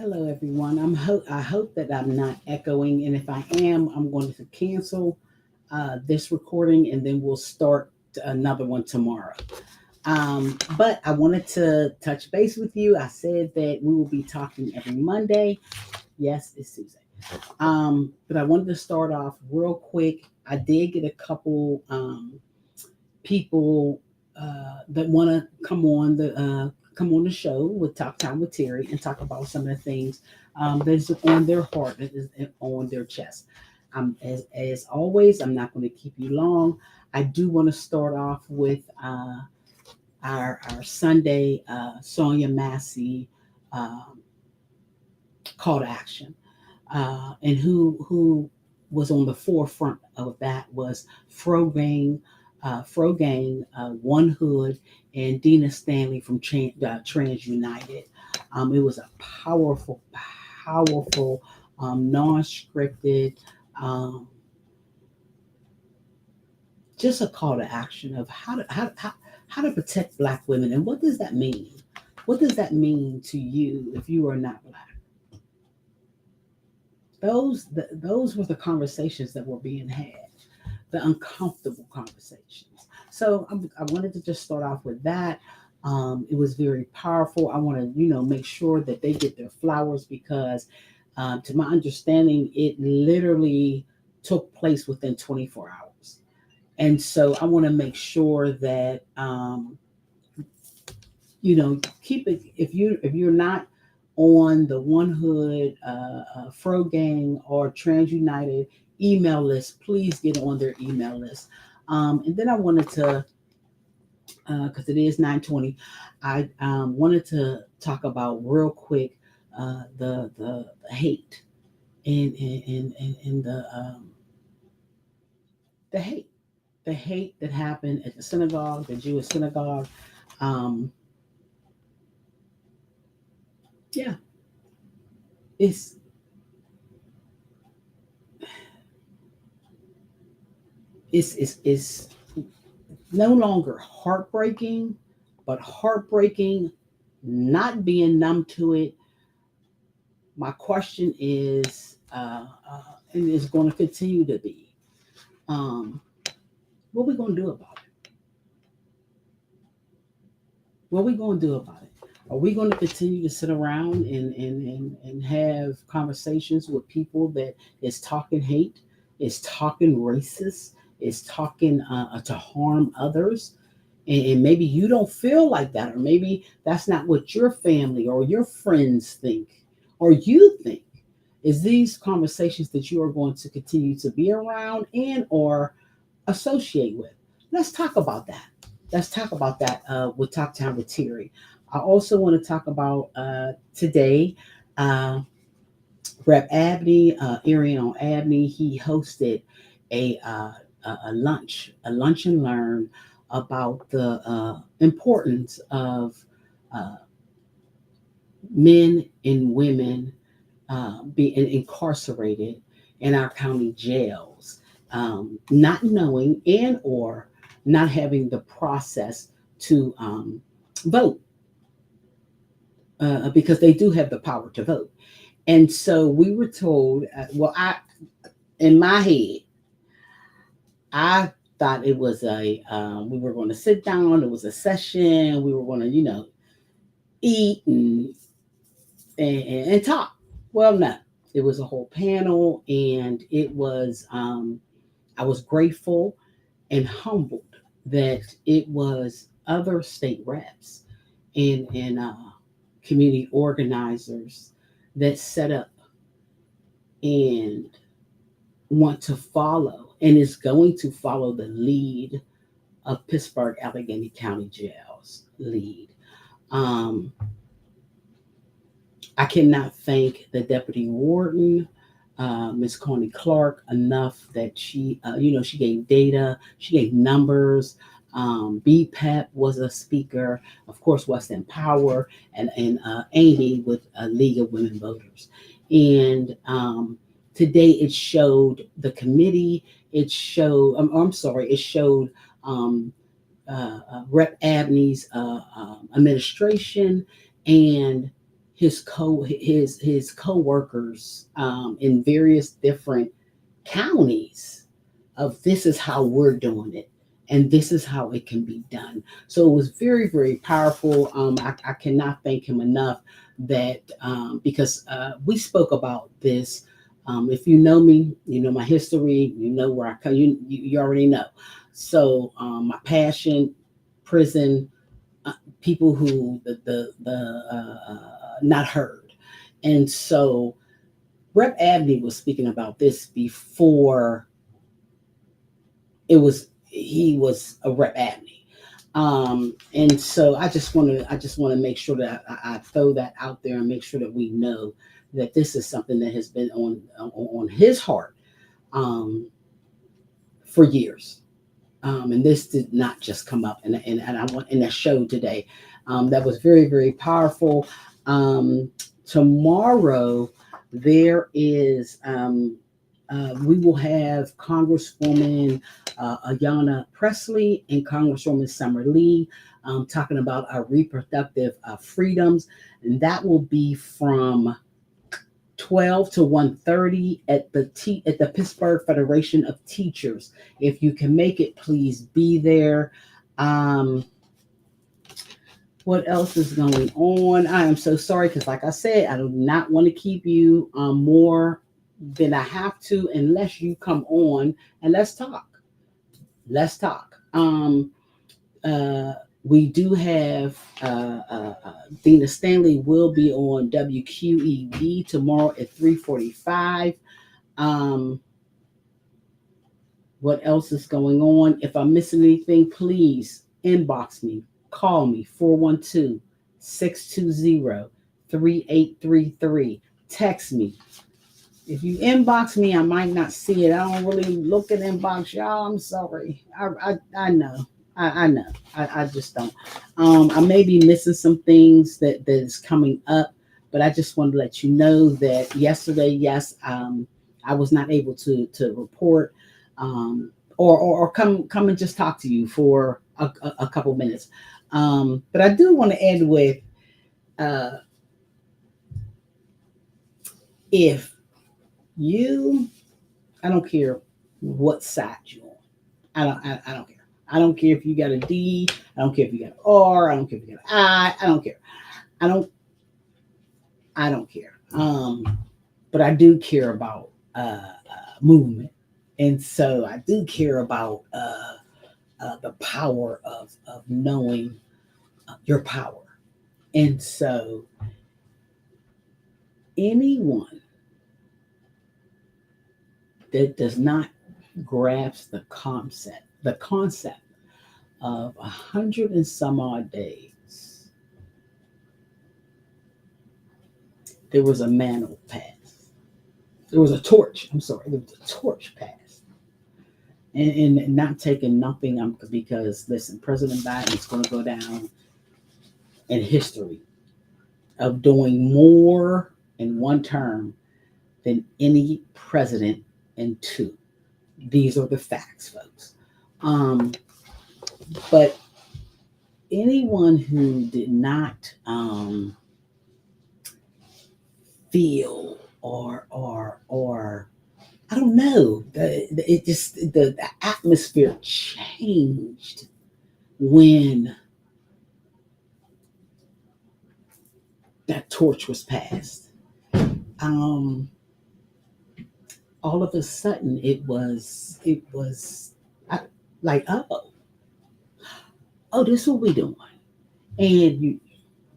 Hello, everyone. I hope that I'm not echoing, and if I am, I'm going to cancel this recording, and then we'll start another one tomorrow. But I wanted to touch base with you. I said that we will be talking every Monday. Yes, it's Tuesday. But I wanted to start off real quick. I did get a couple people that want to come on the show with Talk Time with Terry and talk about some of the things that's on their heart, that is on their chest. As always, I'm not going to keep you long. I do want to start off with our Sunday Sonia Massey um, call to action, and who was on the forefront of that was Fro Gang, One Hood, and Dina Stanley from Trans United. It was a powerful, non-scripted, um, just a call to action of how to protect Black women, and what does that mean? What does that mean to you if you are not Black? Those were the conversations that were being had, the uncomfortable conversations. So I wanted to just start off with that. It was very powerful. I want to, make sure that they get their flowers because, to my understanding, it literally took place within 24 hours. And so I want to make sure that, keep it. If you're not on the One Hood, Fro Gang, or Trans United email list, please get on their email list. And then I wanted to, because it is 9:20, I wanted to talk about real quick the hate and the hate, the hate that happened at the synagogue, the Jewish synagogue. Um, yeah, it's it's no longer heartbreaking, but heartbreaking, not being numb to it. My question is, and is going to continue to be, um, what are we going to do about it? What are we going to do about it? Are we going to continue to sit around and have conversations with people that is talking hate, is talking racist, is talking to harm others? And maybe you don't feel like that, or maybe that's not what your family or your friends think, or you think. Is these conversations that you are going to continue to be around and or associate with? Let's talk about that. Let's talk about that with Talk Time with Terry. I also want to talk about today. Uh, Rep Abney, Arian Abney, he hosted a lunch and learn about the importance of uh, men and women being incarcerated in our county jails, not knowing and or not having the process to vote, because they do have the power to vote. And so we were told, in my head, I thought it was we were going to sit down, it was a session, we were going to, eat and talk. Well, no, it was a whole panel, and it was, I was grateful and humbled that it was other state reps and community organizers that set up and want to follow and is going to follow the lead of Pittsburgh Allegheny County Jails lead. Um, I cannot thank the deputy warden, Ms. Coney Clark, enough that she gave data, she gave numbers. BPEP was a speaker, of course, West End Power, and Amy with League of Women Voters. And today it showed the committee. It showed, I'm sorry, it showed um, Rep. Abney's administration, and his co-workers in various different counties of this is how we're doing it and this is how it can be done. So it was very, very powerful. I cannot thank him enough that because we spoke about this. If you know me, you know my history, you know where I come, you already know. So my passion, prison, people who not heard. And so Rep Abney was speaking about this before he was a Rep Abney. And so I just want to make sure that I throw that out there and make sure that we know that this is something that has been on his heart um, for years. And this did not just come up and I want in the show today. That was very, very powerful. Tomorrow there is we will have Congresswoman Ayanna Presley and Congresswoman Summer Lee talking about our reproductive freedoms, and that will be from 12 to 1:30 at the Pittsburgh Federation of Teachers. If you can make it, please be there. Um, what else is going on? I am so sorry because, like I said, I do not want to keep you more than I have to unless you come on and let's talk. Let's talk. Uh, we do have Dina Stanley will be on WQED tomorrow at 3:45. Um, what else is going on? If I'm missing anything, please inbox me, call me 412-620-3833. Text me. If you inbox me, I might not see it. I don't really look at inbox, y'all. I'm sorry. I know. I know. I just don't. I may be missing some things that is coming up, but I just want to let you know that yesterday, yes, I was not able to report or come and just talk to you for a couple minutes. But I do want to end with uh, if you, I don't care what side you're on. I don't care. I don't care if you got a D. I don't care if you got an R. I don't care if you got an I. I don't care. I don't. I don't care. But I do care about movement, and so I do care about the power of knowing your power. And so anyone that does not grasp the concept of 100 and some odd days, there was a mantle passed. There was a torch. I'm sorry, there was a torch passed. And not taking nothing because listen, President Biden is going to go down in history of doing more in one term than any president in two. These are the facts, folks. Um, but anyone who did not feel or I don't know, it just the atmosphere changed when that torch was passed. Um, all of a sudden, it was like oh, this is what we doing, and you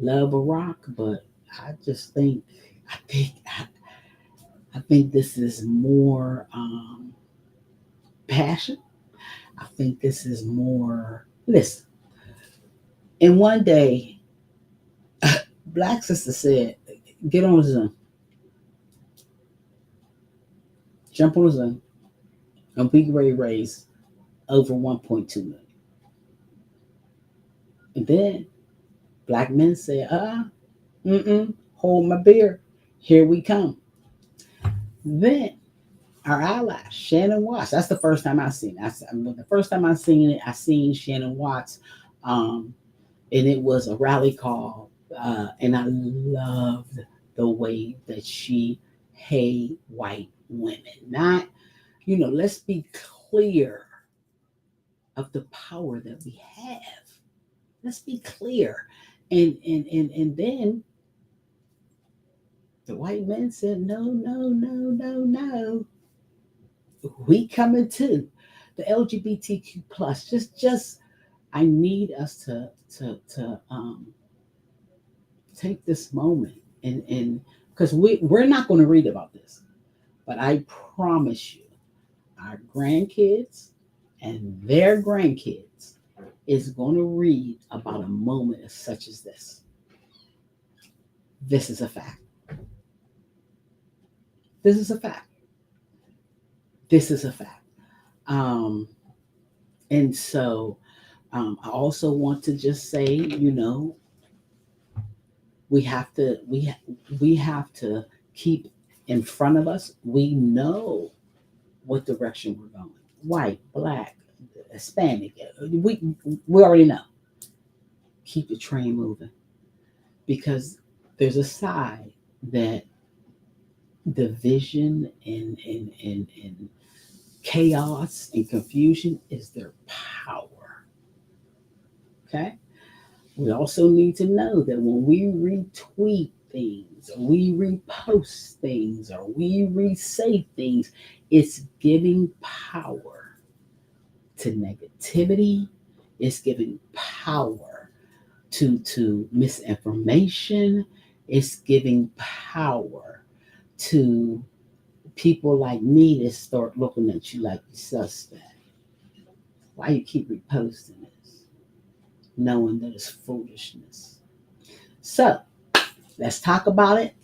love Barack, but I just think I think I think this is more passion. I think this is more. Listen, and one day, Black sister said, "Get on Zoom, jump on Zoom, and we can ready to raise over 1.2 million." And then Black men said, hold my beer, here we come." Then our ally Shannon Watts. That's the first time I seen it. The first time I seen it, I seen Shannon Watts, and it was a rally call And I loved the way that she hate white women. Not, let's be clear of the power that we have. Let's be clear. And then the white men said, no, no, no, no, no. We coming too. The LGBTQ plus. Just I need us to take this moment and because we're not going to read about this, but I promise you, our grandkids and their grandkids is going to read about a moment such as this. This is a fact. This is a fact. This is a fact. Um, and so I also want to just say, we have to keep in front of us. We know what direction we're going. White, black, Hispanic. We already know. Keep the train moving because there's a side that division and chaos and confusion is their power. Okay. We also need to know that when we retweet things, or we repost things, or we re-say things, it's giving power to negativity. It's giving power to misinformation. It's giving power to people like me that start looking at you like you suspect. Why you keep reposting this, knowing that it's foolishness? So let's talk about it.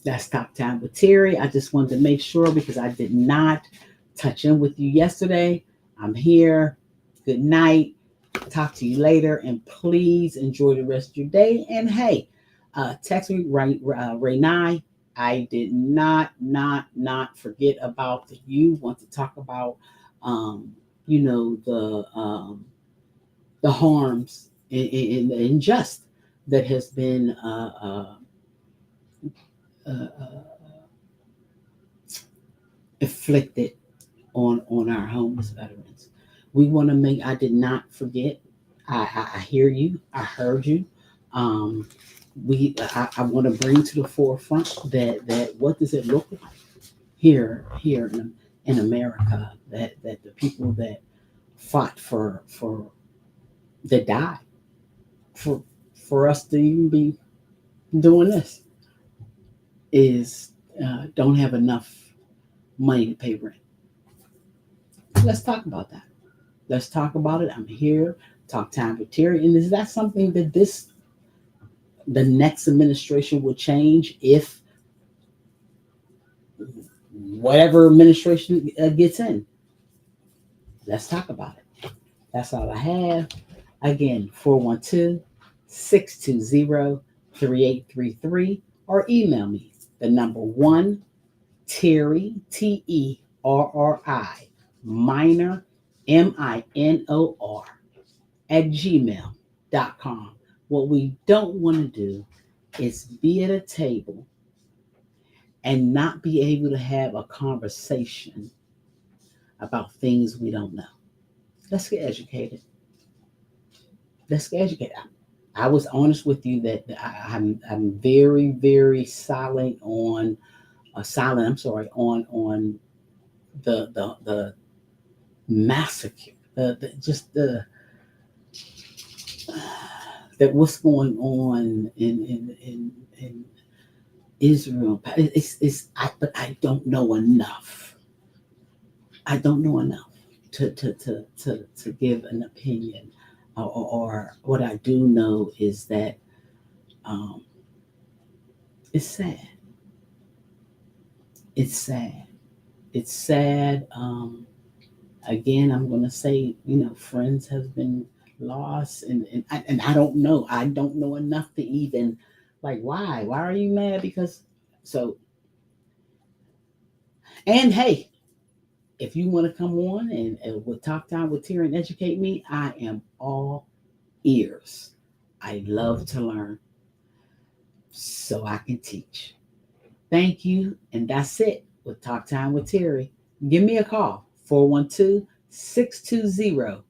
That's Top Time with Terry. I just wanted to make sure because I did not touch in with you yesterday. I'm here. Good night. Talk to you later. And please enjoy the rest of your day. And hey, text me, Ray I did not forget about you. Want to talk about, you know, the harms and the injustice that has been inflicted on our homeless veterans. We want to make. I did not forget. I hear you. I heard you. Um, I want to bring to the forefront that what does it look like here in America that the people that fought for that died for us to even be doing this is don't have enough money to pay rent. Let's talk about that. Let's talk about it. I'm here. Talk time with Terry. And is that something that the next administration will change if whatever administration gets in? Let's talk about it. That's all I have. Again, 412-620-3833 or email me the number one Terry Terri minor MINOR at gmail.com. What we don't want to do is be at a table and not be able to have a conversation about things we don't know. Let's get educated. Let's get educated. I was honest with you that I'm very very silent. I'm sorry on the massacre. Just the that what's going on in Israel. But I don't know enough. I don't know enough to give an opinion. Or what I do know is that um, it's sad. It's sad. It's sad. Again, I'm going to say, friends have been lost, and I don't know. I don't know enough to even like why. Why are you mad? Because so and hey, if you want to come on and with Talk Time with Terry and educate me, I am all ears. I love to learn. so I can teach. Thank you. And that's it with Talk Time with Terry. Give me a call, 412 620